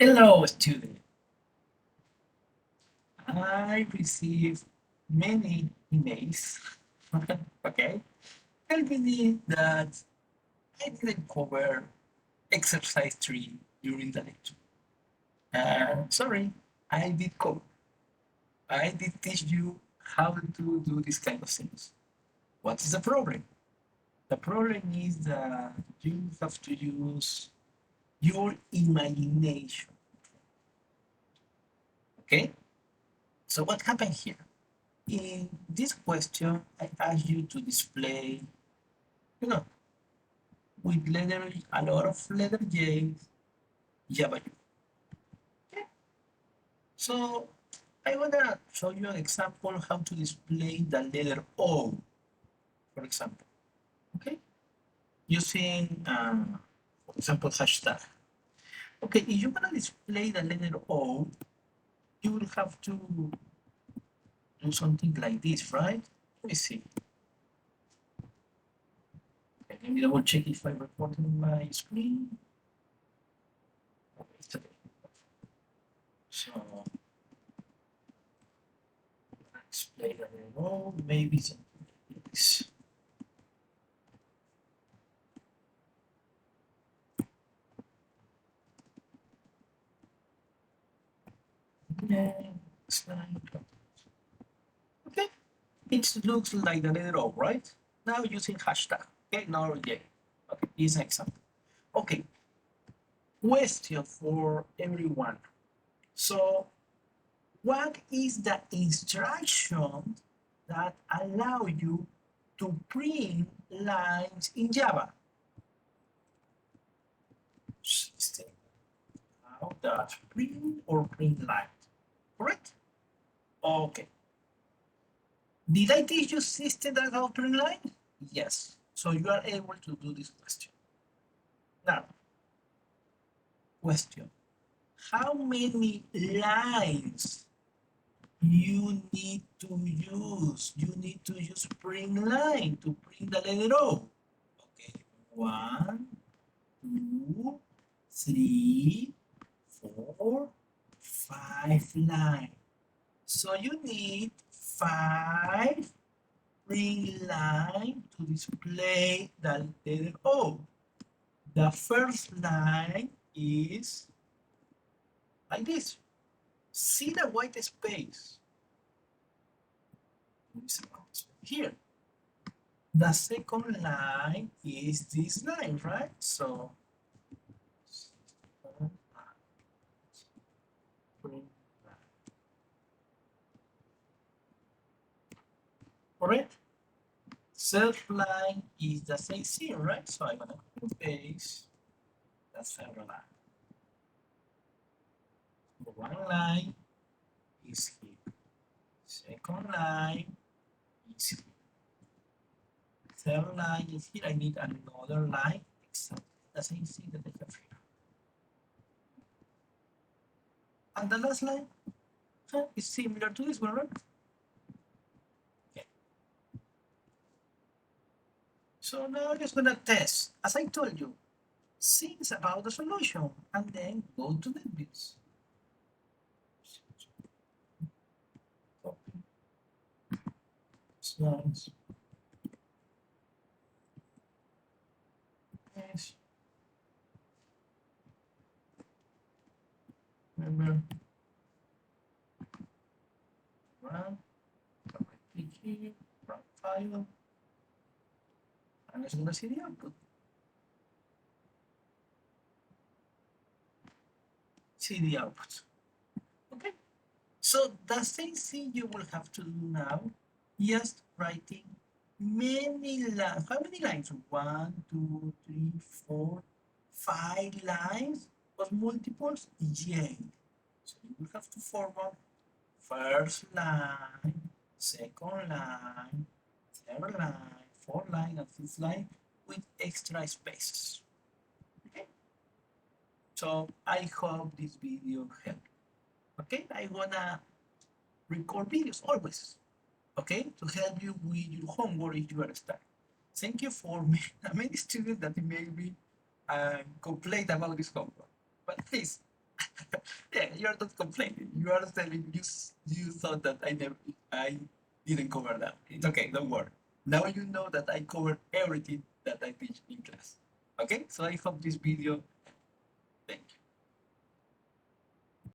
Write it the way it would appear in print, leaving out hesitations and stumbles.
Hello, student. I received many emails, okay, telling me that I didn't cover exercise 3 during the lecture. Sorry, I did cover. I did teach you how to do this kind of things. What is the problem? The problem is that you have to use your imagination, okay? So what happened here? In this question, I asked you to display, you know, with letter, a lot of letter J, Java. Okay? So I wanna show you an example how to display the letter O, for example. Okay, using, for example, hashtag. Okay, if you wanna display the letter O, you will have to do something like this, right? Let me see. Okay, let me double check if I'm recording my screen. Okay, so display the letter O, maybe something like this. Okay, it looks like the letter O, right? Now using hashtag. Okay, now yeah. Okay, this example. Okay, question for everyone. So, what is the instruction that allow you to print lines in Java? System out that print or print lines, correct? Okay. Did I teach you System.out.print line? Yes. So you are able to do this question. Now, question. How many lines you need to use? You need to use print line to print the letter O. Okay, 1, 2, 3, 4, 5 lines. So you need 5 print line to display the letter O. The first line is like this. See the white space here. The second line is this line, right? So correct. Third line is the same thing, right? So I'm gonna paste the third line. One line is here. Second line is here. Third line is here. I need another line, exactly the same thing that I have here. And the last line is similar to this one, right? Okay. So now I'm just gonna test, as I told you, things about the solution, and then go to the bits. Copy. Slides. Yes. Remember. Run. Click here. Run file. And let's gonna see the output. See the output. Okay. So the same thing you will have to do now, just writing many lines. How many lines? 1, 2, 3, 4, 5 lines of multiples? J. So you will have to format first line, second line, third line, fourth line, and fifth line with extra spaces. Okay? So I hope this video helped. Okay, I wanna record videos always, okay, to help you with your homework if you are stuck. Thank you for many students that may be complain about this homework, but please Yeah, you're not complaining. You are telling you thought that I didn't cover that. It's okay, don't worry. Now you know that I covered everything that I teach in class. Okay, so I hope this video